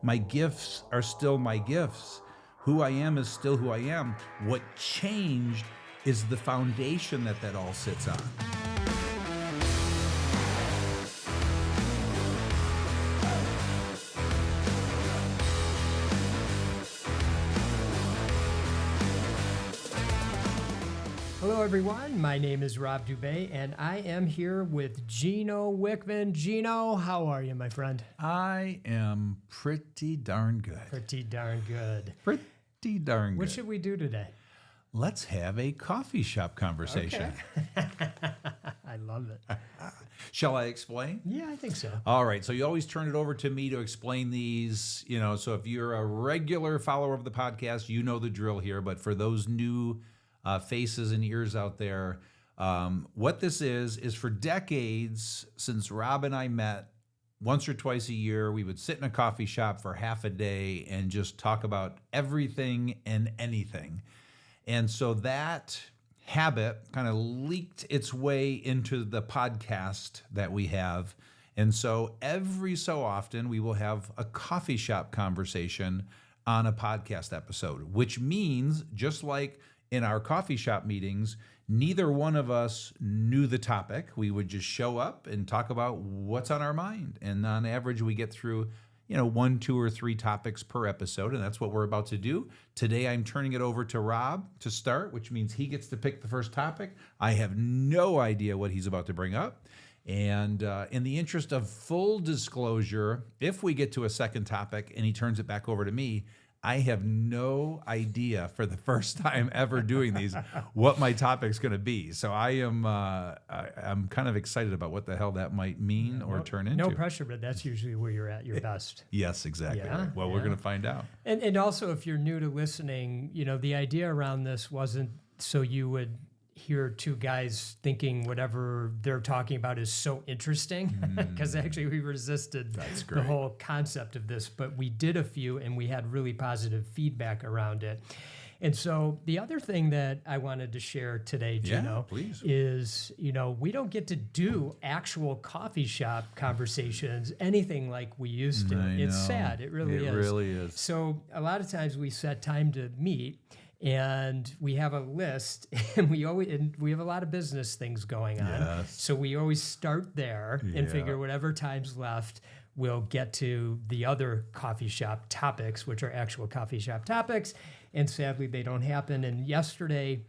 My gifts are still my gifts. Who I am is still who I am. What changed is the foundation that all sits on. Hello, everyone. My name is Rob Dubé, and I am here with Gino Wickman. Gino, how are you, my friend? I am pretty darn good. Pretty darn good. Pretty darn good. What should we do today? Let's have a coffee shop conversation. Okay. I love it. Shall I explain? Yeah, I think so. All right. So you always turn it over to me to explain these, so if you're a regular follower of the podcast, you know the drill here. But for those new faces and ears out there, what this is for decades, since Rob and I met once or twice a year, we would sit in a coffee shop for half a day and just talk about everything and anything. And so that habit kind of leaked its way into the podcast that we have. And so every so often we will have a coffee shop conversation on a podcast episode, which means just like in our coffee shop meetings, neither one of us knew the topic. We would just show up and talk about what's on our mind. And on average, we get through 1, 2, or 3 topics per episode, and that's what we're about to do. Today, I'm turning it over to Rob to start, which means he gets to pick the first topic. I have no idea what he's about to bring up. And in the interest of full disclosure, if we get to a second topic and he turns it back over to me, I have no idea for the first time ever doing these what my topic's going to be. So I'm kind of excited about what the hell that might mean or turn into. No pressure, but that's usually where you're at your best. Yes, exactly. Yeah, right. Well, we're going to find out. And also, if you're new to listening, the idea around this wasn't so you would hear two guys thinking whatever they're talking about is so interesting, because actually we resisted the whole concept of this, but we did a few and we had really positive feedback around it. And so the other thing that I wanted to share today, Gino, is, we don't get to do actual coffee shop conversations, anything like we used to. It's sad. It really is. It really is. So a lot of times we set time to meet, and we have a list, and we have a lot of business things going on. Yes. So we always start there and figure whatever time's left, we'll get to the other coffee shop topics, which are actual coffee shop topics. And sadly, they don't happen. And yesterday,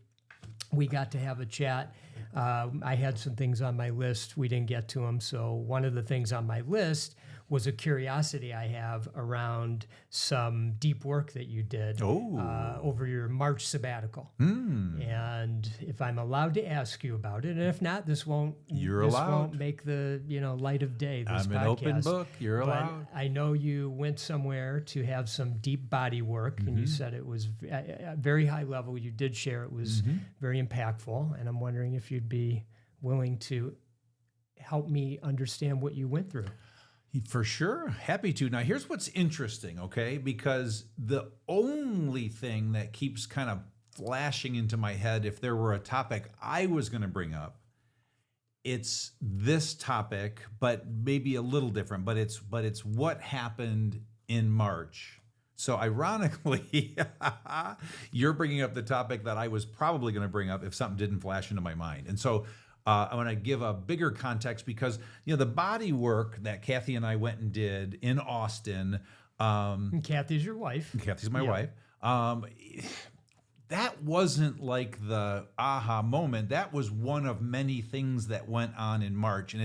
we got to have a chat. I had some things on my list. We didn't get to them. So one of the things on my list was a curiosity I have around some deep work that you did over your March sabbatical. And if I'm allowed to ask you about it, and if not, this won't make the light of day. This I'm podcast. an open book. You're allowed. I know you went somewhere to have some deep body work, and you said it was a very high level. You did share it was very impactful, and I'm wondering if you'd be willing to help me understand what you went through. For sure. Happy to. Now, here's what's interesting, okay? Because the only thing that keeps kind of flashing into my head, if there were a topic I was going to bring up, it's this topic, but maybe a little different. But it's what happened in March. So ironically, you're bringing up the topic that I was probably going to bring up if something didn't flash into my mind. And so I want to give a bigger context because, the body work that Kathy and I went and did in Austin. And Kathy's your wife. Kathy's my wife. That wasn't like the aha moment. That was one of many things that went on in March. And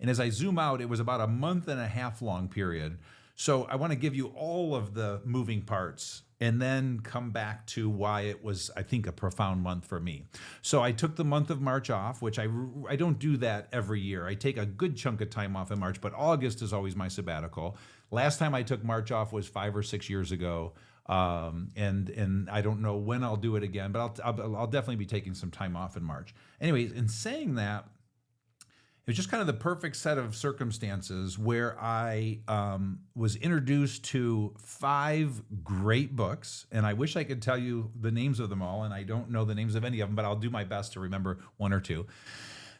as I zoom out, it was about a month and a half long period. So I want to give you all of the moving parts and then come back to why it was, I think, a profound month for me. So I took the month of March off, which I don't do that every year. I take a good chunk of time off in March, but August is always my sabbatical. Last time I took March off was 5 or 6 years ago, and I don't know when I'll do it again, but I'll definitely be taking some time off in March. Anyways, in saying that, it was just kind of the perfect set of circumstances where I was introduced to 5 great books, and I wish I could tell you the names of them all, and I don't know the names of any of them, but I'll do my best to remember 1 or 2.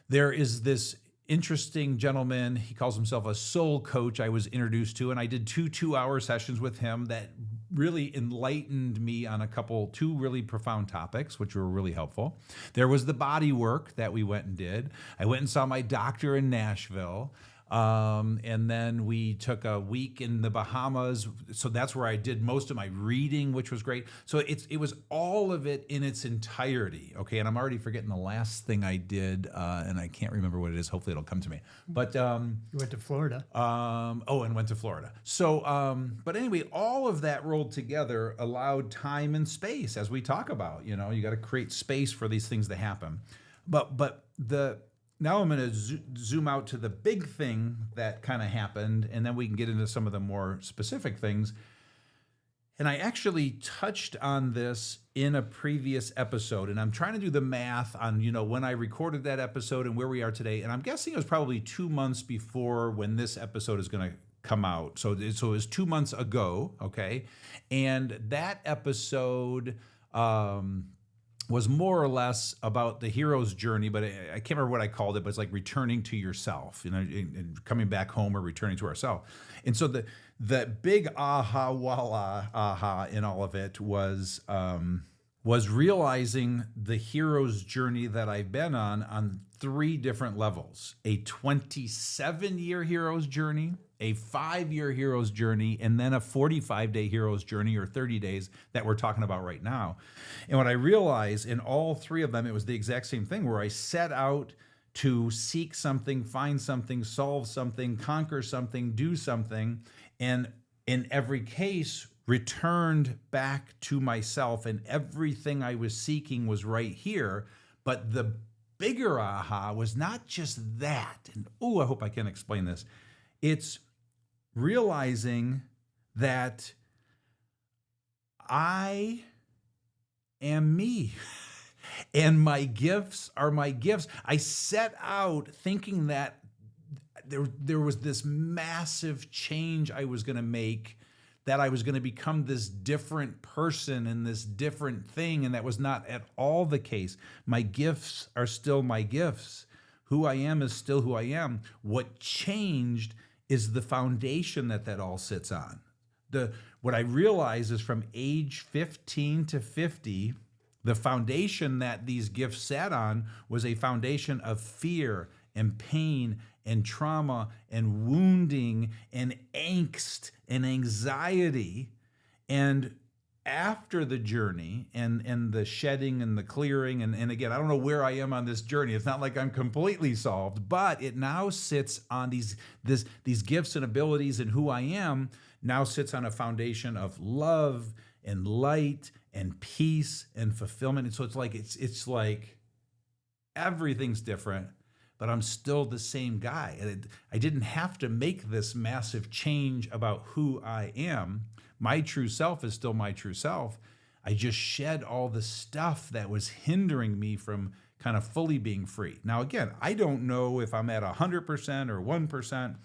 There is this interesting gentleman. He calls himself a soul coach I was introduced to, and I did 2 2-hour sessions with him that really enlightened me on two really profound topics, which were really helpful. There was the body work that we went and did. I went and saw my doctor in Nashville. And then we took a week in the Bahamas. So that's where I did most of my reading, which was great. So it was all of it in its entirety. Okay. And I'm already forgetting the last thing I did. And I can't remember what it is. Hopefully it'll come to me. But, You went to Florida. and went to Florida. So, but anyway, all of that rolled together allowed time and space, as we talk about, you got to create space for these things to happen. Now I'm going to zoom out to the big thing that kind of happened, and then we can get into some of the more specific things. And I actually touched on this in a previous episode, and I'm trying to do the math on, when I recorded that episode and where we are today. And I'm guessing it was probably 2 months before when this episode is going to come out. So it was 2 months ago, okay? And that episode was more or less about the hero's journey, but I can't remember what I called it, but it's like returning to yourself, and coming back home or returning to ourselves. And so the big aha in all of it was realizing the hero's journey that I've been on 3 different levels: a 27-year hero's journey, a 5-year hero's journey, and then a 45-day hero's journey, or 30 days that we're talking about right now. And what I realized in all 3 of them, it was the exact same thing, where I set out to seek something, find something, solve something, conquer something, do something, and in every case returned back to myself, and everything I was seeking was right here. But the bigger aha was not just that, and I hope I can explain this. It's realizing that I am me and my gifts are my gifts. I set out thinking that there was this massive change I was going to make, that I was going to become this different person and this different thing, and that was not at all the case. My gifts are still my gifts. Who I am is still who I am. What changed is the foundation that all sits on. What I realize is from age 15 to 50, the foundation that these gifts sat on was a foundation of fear and pain and trauma and wounding and angst and anxiety. And after the journey and the shedding and the clearing, and again, I don't know where I am on this journey. It's not like I'm completely solved, but it now sits on these gifts and abilities, and who I am now sits on a foundation of love and light and peace and fulfillment. And so it's like everything's different, but I'm still the same guy. And I didn't have to make this massive change about who I am. My true self is still my true self. I just shed all the stuff that was hindering me from kind of fully being free. Now, again, I don't know if I'm at 100% or 1%,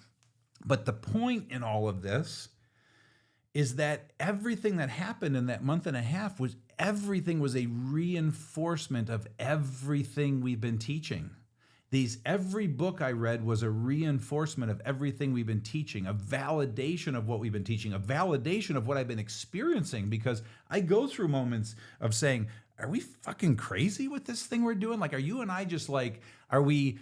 but the point in all of this is that everything that happened in that month and a half was a reinforcement of everything we've been teaching. Every book I read was a reinforcement of everything we've been teaching, a validation of what we've been teaching, a validation of what I've been experiencing, because I go through moments of saying, are we fucking crazy with this thing we're doing? Like, are you and I just like, are we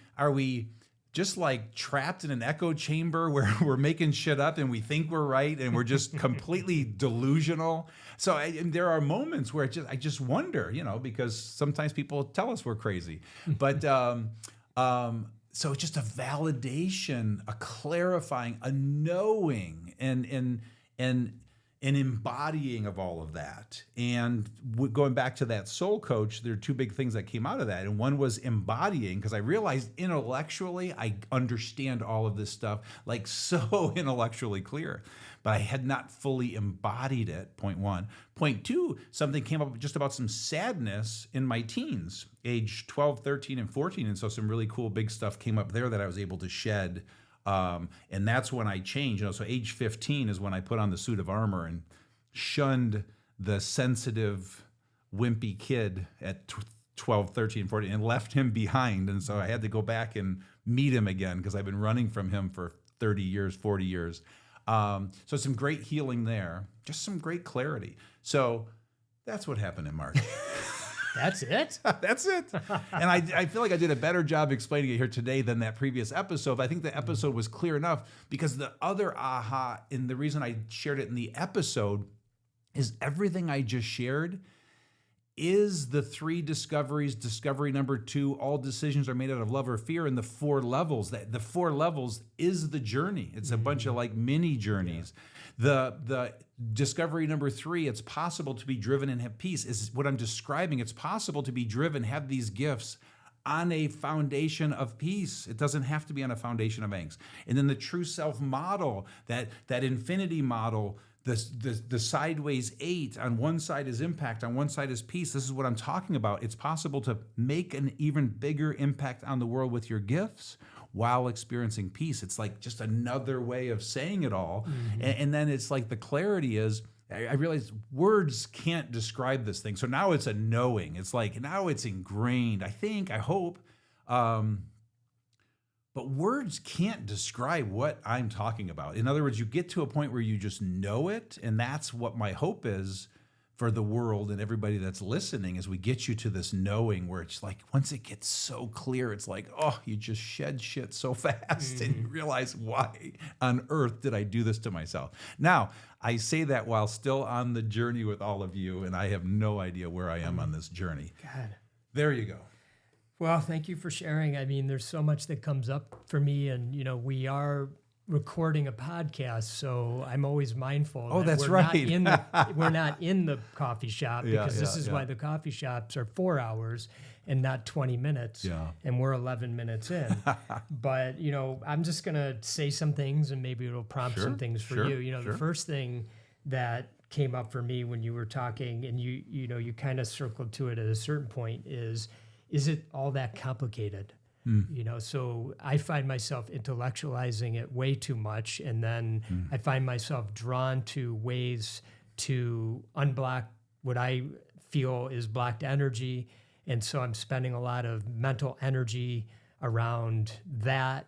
just like trapped in an echo chamber where we're making shit up and we think we're right and we're just completely delusional? So there are moments where I just wonder, because sometimes people tell us we're crazy, but so it's just a validation, a clarifying, a knowing, and an embodying of all of that. And going back to that soul coach, there are 2 big things that came out of that. And one was embodying, because I realized intellectually I understand all of this stuff, like so intellectually clear, but I had not fully embodied it, point 1. Point 2, something came up just about some sadness in my teens, age 12, 13, and 14. And so some really cool big stuff came up there that I was able to shed. And that's when I changed. So age 15 is when I put on the suit of armor and shunned the sensitive, wimpy kid at 12, 13, 14, and left him behind. And so I had to go back and meet him again because I've been running from him for 30 years, 40 years. So some great healing there, just some great clarity. So that's what happened in March. That's it? That's it. And I feel like I did a better job explaining it here today than that previous episode. But I think the episode was clear enough because the other aha, and the reason I shared it in the episode is everything I just shared is the 3 discoveries. Discovery number 2, all decisions are made out of love or fear, and the 4 levels. The 4 levels is the journey. It's a bunch of like mini journeys. Yeah. The discovery number 3, it's possible to be driven and have peace, is what I'm describing. It's possible to be driven, have these gifts on a foundation of peace. It doesn't have to be on a foundation of angst. And then the true self model, that infinity model, the sideways 8, on one side is impact, on one side is peace. This is what I'm talking about. It's possible to make an even bigger impact on the world with your gifts while experiencing peace. It's like just another way of saying it all. And then it's like the clarity is, I realized words can't describe this thing. So now it's a knowing. It's like now it's ingrained, I hope. But words can't describe what I'm talking about. In other words, you get to a point where you just know it, and that's what my hope is for the world and everybody that's listening, is we get you to this knowing where it's like, once it gets so clear, it's like, oh, you just shed shit so fast and you realize, why on earth did I do this to myself? Now, I say that while still on the journey with all of you, and I have no idea where I am on this journey. God. There you go. Well, thank you for sharing. I mean, there's so much that comes up for me, and, we are recording a podcast, so I'm always mindful. Oh, that that's we're right. We're not in the coffee shop, because this is why the coffee shops are 4 hours and not 20 minutes. Yeah. And we're 11 minutes in. But, I'm just going to say some things, and maybe it'll prompt some things for you. The first thing that came up for me when you were talking, and you kind of circled to it at a certain point, is it all that complicated? So I find myself intellectualizing it way too much, and then I find myself drawn to ways to unblock what I feel is blocked energy, and so I'm spending a lot of mental energy around that,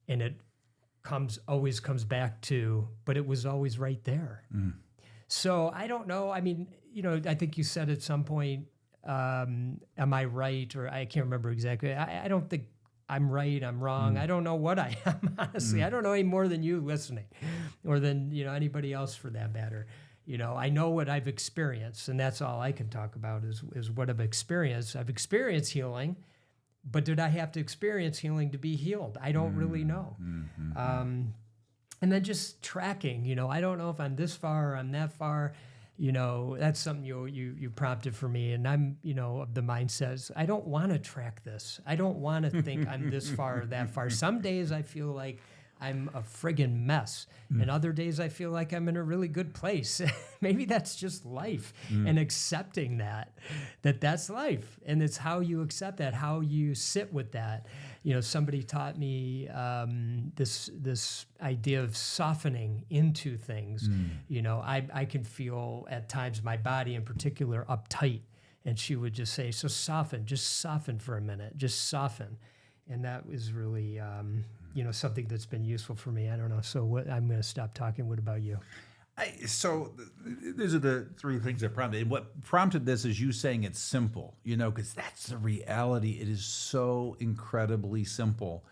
and it always comes back to, but it was always right there. So I don't know. I mean, I think you said at some point, am I right? Or I can't remember exactly. I don't think I'm right, I'm wrong. I don't know what I am, honestly. I don't know any more than you listening, or than anybody else for that matter. I know what I've experienced, and that's all I can talk about is what I've experienced. I've experienced healing, but did I have to experience healing to be healed? I don't really know. And then just tracking, I don't know if I'm this far or I'm that far. That's something you prompted for me, and I'm, of the mindset, I don't want to track this. I don't want to think I'm this far or that far. Some days I feel like I'm a friggin' mess, and other days I feel like I'm in a really good place. Maybe that's just life, and accepting that's life, and it's how you accept that, how you sit with that. Somebody taught me this idea of softening into things. I can feel at times my body in particular uptight, and she would just say, so just soften for a minute, just soften. And that was really, something that's been useful for me. I don't know. So I'm going to stop talking. What about you? So these are the 3 things that prompted. And what prompted this is you saying it's simple, because that's the reality. It is so incredibly simple.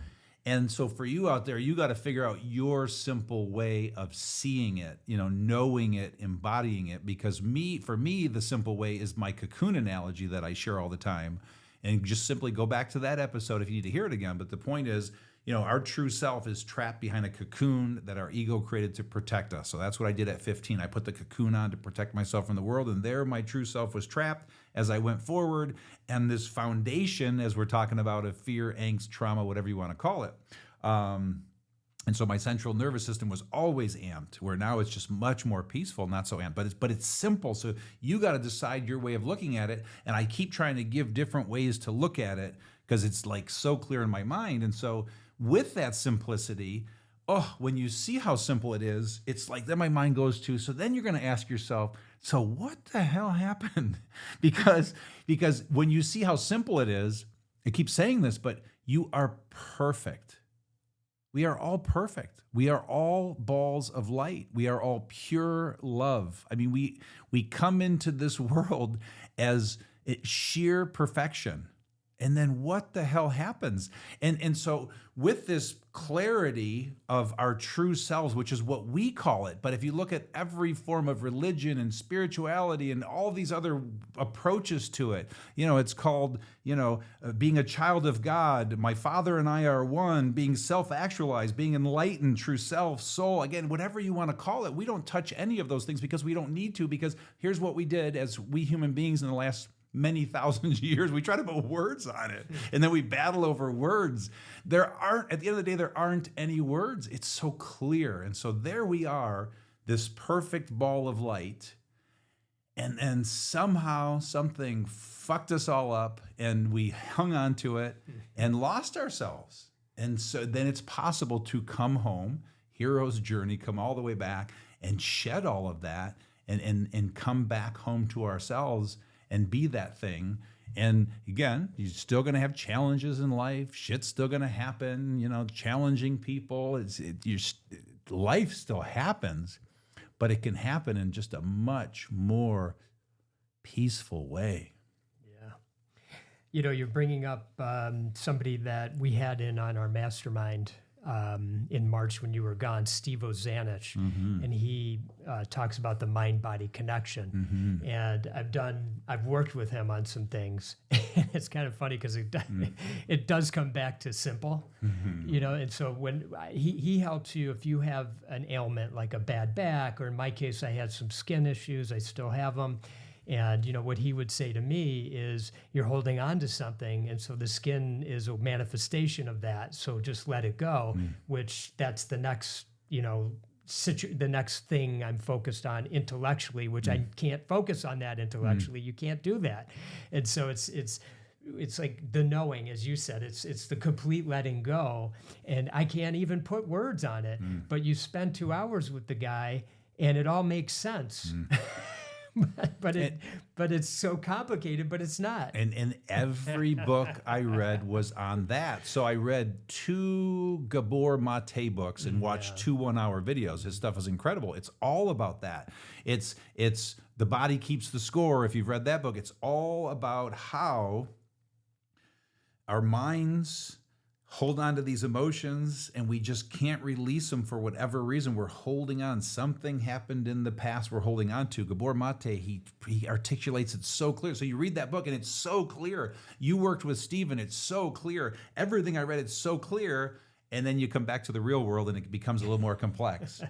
And so for you out there, you got to figure out your simple way of seeing it, knowing it, embodying it. Because for me, the simple way is my cocoon analogy that I share all the time. And just simply go back to that episode if you need to hear it again. But the point is, our true self is trapped behind a cocoon that our ego created to protect us. So that's what I did at 15. I put the cocoon on to protect myself from the world, and there my true self was trapped as I went forward. And this foundation, as we're talking about, of fear, angst, trauma, whatever you want to call it. And so my central nervous system was always amped, where now it's just much more peaceful, not so amped. But it's simple, so you got to decide your way of looking at it. And I keep trying to give different ways to look at it because it's like so clear in my mind. And so with that simplicity, oh, when you see how simple it is, it's like then my mind goes to, so then you're going to ask yourself, so what the hell happened? because when you see how simple it is, I keep saying this, but you are perfect. We are all perfect. We are all balls of light. We are all pure love. I mean, we come into this world as sheer perfection. And then what the hell happens? And so with this clarity of our true selves, which is what we call it, but if you look at every form of religion and spirituality and all these other approaches to it, it's called, being a child of God, my Father and I are one, being self-actualized, being enlightened, true self, soul, again, whatever you want to call it. We don't touch any of those things because we don't need to, because here's what we did as we human beings in the last many thousands of years. We try to put words on it, and then we battle over words. At the end of the day, there aren't any words. It's so clear. And so there we are, this perfect ball of light, and then somehow something fucked us all up, and we hung on to it and lost ourselves. And so then it's possible to come home, hero's journey, come all the way back and shed all of that and come back home to ourselves and be that thing. And again, you're still going to have challenges in life. Shit's still going to happen, challenging people. Life still happens, but it can happen in just a much more peaceful way. Yeah. You're bringing up somebody that we had in on our mastermind in March when you were gone, Steve Ozanich, and he talks about the mind-body connection. And I've worked with him on some things. It's kind of funny because it does come back to simple, And so when he helps you, if you have an ailment like a bad back, or in my case, I had some skin issues, I still have them. And, what he would say to me is, you're holding on to something. And so the skin is a manifestation of that. So just let it go, which that's the next, the next thing I'm focused on intellectually, which I can't focus on that intellectually. You can't do that. And so it's like the knowing, as you said, it's the complete letting go. And I can't even put words on it, but you spend 2 hours with the guy and it all makes sense. But it's so complicated, but it's not. And every book I read was on that. So I read 2 Gabor Maté books and watched 2 one-hour videos. His stuff is incredible. It's all about that. It's The Body Keeps the Score. If you've read that book, it's all about how our minds hold on to these emotions and we just can't release them for whatever reason. We're holding on. Something happened in the past we're holding on to. Gabor Maté, he articulates it so clear. So you read that book and it's so clear. You worked with Stephen, it's so clear. Everything I read, it's so clear. And then you come back to the real world and it becomes a little more complex.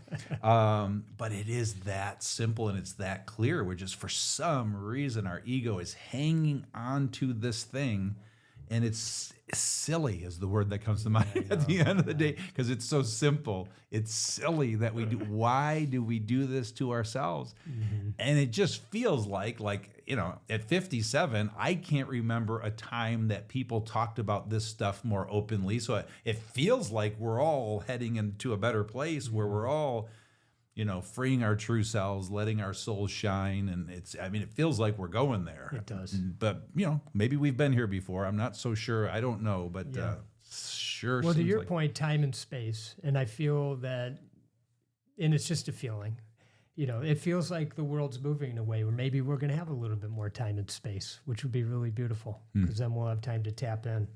But it is that simple and it's that clear. We're just, for some reason, our ego is hanging on to this thing. And it's silly is the word that comes to mind at the end of the day, because it's so simple. It's silly that we do. Why do we do this to ourselves? And it just feels like at 57, I can't remember a time that people talked about this stuff more openly. So it feels like we're all heading into a better place where we're all, freeing our true selves, letting our souls shine. And it feels like we're going there. It does. But, maybe we've been here before. I'm not so sure. I don't know, but sure. Well, to your point, time and space. And I feel that, and it's just a feeling, it feels like the world's moving in a way where maybe we're going to have a little bit more time and space, which would be really beautiful because then we'll have time to tap in.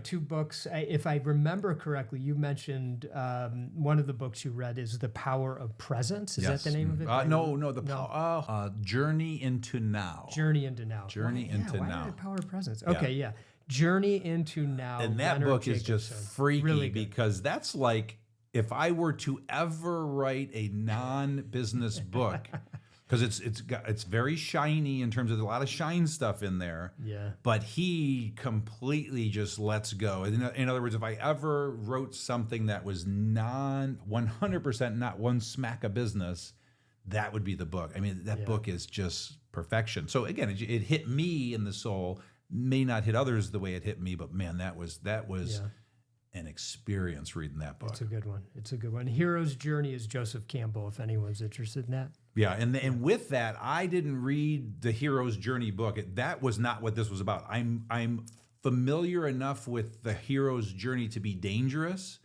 2 books. If I remember correctly, you mentioned one of the books you read is The Power of Presence. Is that the name of it? No. Journey into Now. Journey into Now. Journey into why Now. Did Power of Presence. Okay, yeah. Journey into Now. And that Leonard book Jacobson. is just freaky really because that's like if I were to ever write a non-business book. Because it's very shiny in terms of a lot of shine stuff in there. Yeah. But he completely just lets go. In other words, if I ever wrote something that was 100% not one smack of business, that would be the book. I mean, that book is just perfection. So again, it hit me in the soul. May not hit others the way it hit me, but man, that was an experience reading that book. It's a good one. It's a good one. Hero's Journey is Joseph Campbell, if anyone's interested in that. Yeah, and with that, I didn't read the Hero's Journey book. That was not what this was about. I'm familiar enough with the hero's journey to be dangerous.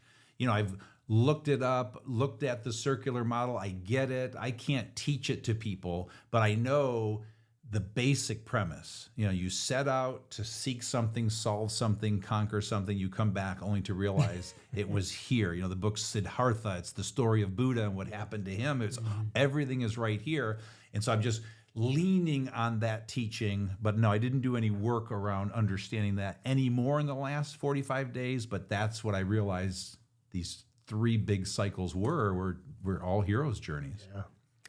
I've looked it up, looked at the circular model. I get it. I can't teach it to people, but I know the basic premise. You set out to seek something, solve something, conquer something. You come back only to realize it was here. The book Siddhartha, it's the story of Buddha and what happened to him. It's everything is right here. And so I'm just leaning on that teaching, but no, I didn't do any work around understanding that anymore in the last 45 days, but that's what I realized these 3 big cycles were all heroes' journeys. Yeah.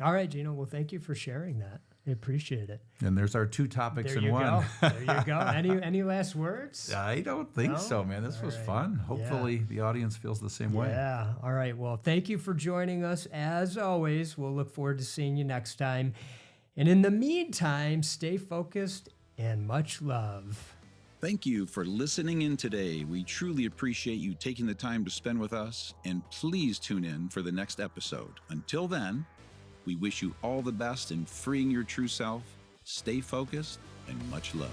All right, Gino, well, thank you for sharing that. I appreciate it. And there's our 2 topics there in one. There you go. Any last words? I don't think so, man. This was fun. Hopefully the audience feels the same way. Yeah. All right. Well, thank you for joining us. As always, we'll look forward to seeing you next time. And in the meantime, stay focused and much love. Thank you for listening in today. We truly appreciate you taking the time to spend with us, and please tune in for the next episode. Until then, we wish you all the best in freeing your true self. Stay focused and much love.